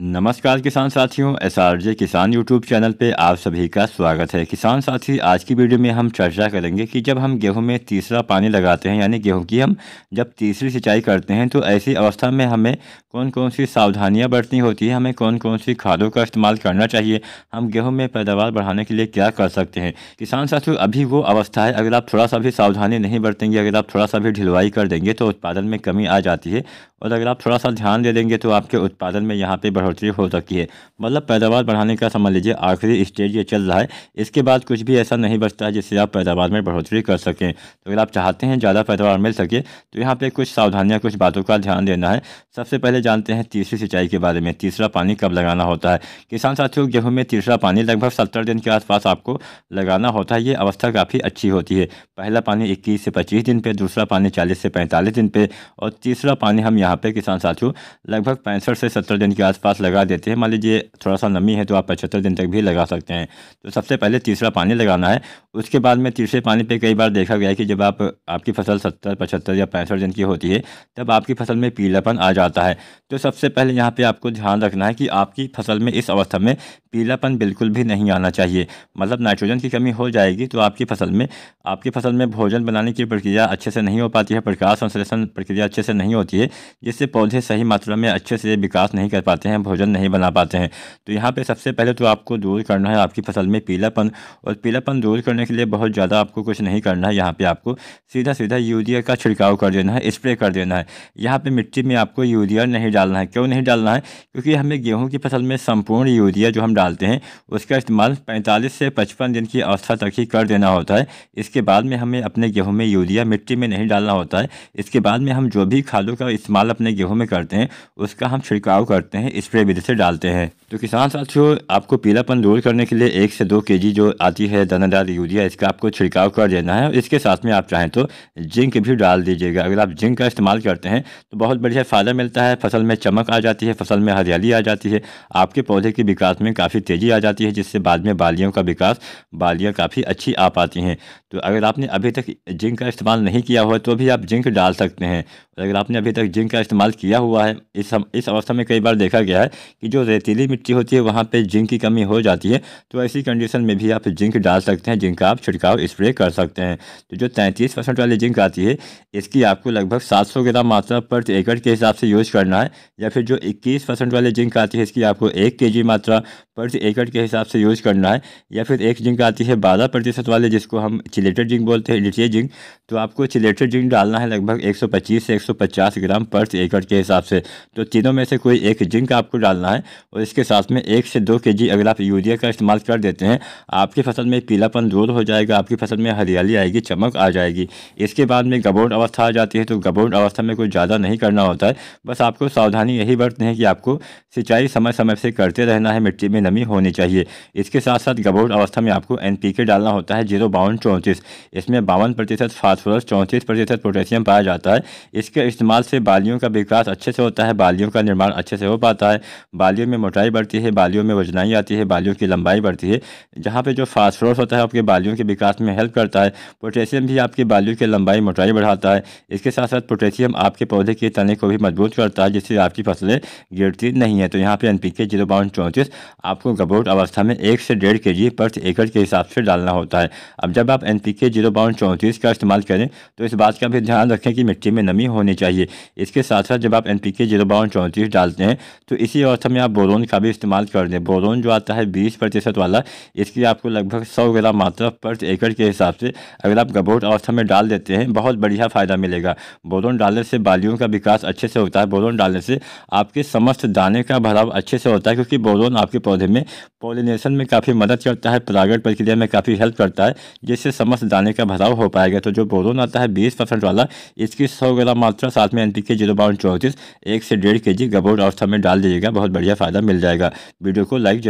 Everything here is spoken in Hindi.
नमस्कार किसान साथियों, एसआरजे किसान यूट्यूब चैनल पे आप सभी का स्वागत है। किसान साथी, आज की वीडियो में हम चर्चा करेंगे कि जब हम गेहूं में तीसरा पानी लगाते हैं, यानी गेहूं की हम जब तीसरी सिंचाई करते हैं, तो ऐसी अवस्था में हमें कौन कौन सी सावधानियां बरतनी होती है, हमें कौन कौन सी खादों का इस्तेमाल करना चाहिए, हम गेहूँ में पैदावार बढ़ाने के लिए क्या कर सकते हैं। किसान साथियों, अभी वो अवस्था है, अगर आप थोड़ा सा भी सावधानी नहीं बरतेंगे, अगर आप थोड़ा सा भी ढिलवाई कर देंगे तो उत्पादन में कमी आ जाती है, और अगर आप थोड़ा सा ध्यान दे देंगे तो आपके उत्पादन में यहाँ पे बढ़ोतरी हो सकती है। मतलब पैदावार बढ़ाने का समझ लीजिए आखिरी स्टेज ये चल रहा है। इसके बाद कुछ भी ऐसा नहीं बचता है जिससे आप पैदावार में बढ़ोतरी कर सकें। तो अगर आप चाहते हैं ज़्यादा पैदावार मिल सके तो यहाँ पे कुछ सावधानियाँ, कुछ बातों का ध्यान देना है। सबसे पहले जानते हैं तीसरी सिंचाई के बारे में। तीसरा पानी कब लगाना होता है। किसान साथियों, गेहूँ में तीसरा पानी लगभग 70 दिन के आसपास आपको लगाना होता है। ये अवस्था काफ़ी अच्छी होती है। पहला पानी 21 से 25 दिन पे, दूसरा पानी 40 से 45 दिन पे, और तीसरा पानी हम यहाँ पे किसान साथियों लगभग 65 से 70 दिन के आसपास लगा देते हैं। मान लीजिए थोड़ा सा नमी है तो आप 75 दिन तक भी लगा सकते हैं। तो सबसे पहले तीसरा पानी लगाना है। उसके बाद में तीसरे पानी पे कई बार देखा गया है कि जब आपकी फसल 70, 75 या 65 दिन की होती है तब आपकी फसल में पीलापन आ जाता है। तो सबसे पहले यहाँ पे आपको ध्यान रखना है कि आपकी फसल में इस अवस्था में पीलापन बिल्कुल भी नहीं आना चाहिए। मतलब नाइट्रोजन की कमी हो जाएगी तो आपकी फसल में भोजन बनाने की प्रक्रिया अच्छे से नहीं हो पाती है, प्रकाश संश्लेषण प्रक्रिया अच्छे से नहीं होती है, जिससे पौधे सही मात्रा में अच्छे से विकास नहीं कर पाते हैं, भोजन नहीं बना पाते हैं। तो यहाँ पे सबसे पहले तो आपको दूर करना है आपकी फसल में पीलापन, और पीलापन दूर करने के लिए बहुत ज़्यादा आपको कुछ नहीं करना है। यहाँ पे आपको सीधा सीधा यूरिया का छिड़काव कर देना है, स्प्रे कर देना है। यहाँ पे मिट्टी में आपको यूरिया नहीं डालना है। क्यों नहीं डालना है? क्योंकि हमें गेहूँ की फसल में संपूर्ण यूरिया जो हम डालते हैं उसका इस्तेमाल 45 से 55 दिन की अवस्था तक ही कर देना होता है। इसके बाद में हमें अपने गेहूँ में यूरिया मिट्टी में नहीं डालना होता है। इसके बाद में हम जो भी खादों का इस्तेमाल अपने गेहूँ में करते हैं उसका हम छिड़काव करते हैं, स्प्रे विधि से डालते हैं। तो किसान साथियों, आपको पीलापन दूर करने के लिए 1 से 2 केजी जो आती है दानादार यूरिया, इसका आपको छिड़काव कर देना है। और इसके साथ में आप चाहें तो जिंक भी डाल दीजिएगा। अगर आप जिंक का इस्तेमाल करते हैं तो बहुत बढ़िया फ़ायदा मिलता है। फसल में चमक आ जाती है, फसल में हरियाली आ जाती है, आपके पौधे के विकास में काफ़ी तेज़ी आ जाती है, जिससे बाद में बालियों का विकास, बालियाँ काफ़ी अच्छी आ पाती हैं। तो अगर आपने अभी तक जिंक का इस्तेमाल नहीं किया हुआ तो भी आप जिंक डाल सकते हैं। अगर आपने अभी तक जिंक का इस्तेमाल किया हुआ है, इस अवस्था में कई बार देखा गया है कि जो रेतीली मिट्टी होती है वहाँ पे जिंक की कमी हो जाती है। तो ऐसी कंडीशन में भी आप जिंक डाल सकते हैं, जिंक का आप छिड़काव स्प्रे कर सकते हैं। तो जो 33% वाली जिंक आती है इसकी आपको लगभग 700 ग्राम मात्रा प्रति एकड़ के हिसाब से यूज़ करना है। या फिर जो 21% वाली जिंक आती है इसकी आपको 1 kg मात्रा प्रति एकड़ के हिसाब से यूज़ करना है। या फिर एक जिंक आती है 12% वाले, जिसको हम चिलेटेड जिंक बोलते हैं, लिटिया जिंक। तो आपको चिलेटेड जिंक डालना है लगभग 125 से 150 ग्राम प्रति एकड़ के हिसाब से। तो तीनों में से कोई एक जिंक आपको डालना है। और इसके साथ में 1 से 2 केजी अगर आप यूरिया का इस्तेमाल कर देते हैं, आपकी फसल में पीलापन दूर हो जाएगा, आपकी फसल में हरियाली आएगी, चमक आ जाएगी। इसके बाद में गबोट अवस्था आ जाती है। तो गबोट अवस्था में कुछ ज़्यादा नहीं करना होता है, बस आपको सावधानी यही बरतनी है कि आपको सिंचाई समय समय से करते रहना है, मिट्टी में नमी होनी चाहिए। इसके साथ साथ गबोट अवस्था में आपको NPK डालना होता है 05234। इसमें 52% फास्फोरस, 34% पोटेशियम पाया जाता है। इसके इस्तेमाल से बालियों का विकास अच्छे से होता है, बालियों का निर्माण अच्छे से हो पाता है, बालियों में मोटाई बढ़ती है, बालियों में वजनाई आती है, बालियों की लंबाई बढ़ती है। जहाँ पे जो फास्फोरस होता है आपके बालियों के विकास में हेल्प करता है, पोटेशियम भी आपकी बालियों की लंबाई मोटाई बढ़ाता है। इसके साथ साथ पोटेशियम आपके पौधे के तने को भी मजबूत करता है, जिससे आपकी फसलें गिरती नहीं है। तो यहाँ पे NPK 05234 आपको गबोट अवस्था में 1 से 1.5 kg प्रति एकड़ के हिसाब से डालना होता है। अब जब आप NPK 05234 का इस्तेमाल करें तो इस बात का भी ध्यान रखें कि मिट्टी में नमी होनी चाहिए। इसके साथ साथ जब आप NPK 05234 डालते हैं तो इसी अवस्था में आप बोरोन का भी इस्तेमाल कर दें। बोरोन जो आता है 20% वाला, इसकी आपको लगभग 100 ग्राम मात्रा प्रति एकड़ के हिसाब से अगर आप गबोट अवस्था में डाल देते हैं, बहुत बढ़िया फ़ायदा मिलेगा। बोरोन डालने से बालियों का विकास अच्छे से होता है, बोरोन डालने से आपके समस्त दाने का भराव अच्छे से होता है, क्योंकि बोरोन आपके पौधे में पॉलिनेशन में काफ़ी मदद करता है, परागण प्रक्रिया में काफ़ी हेल्प करता है, जिससे समस्त दाने का भराव हो पाएगा। तो जो बोरोन आता है 20% वाला, इसकी 100 ग्राम मात्रा साथ में NPK 05234 1 से 1.5 kg गबोट अवस्था में डाल दीजिएगा, बहुत बढ़िया फ़ायदा मिल जाएगा। वीडियो को लाइक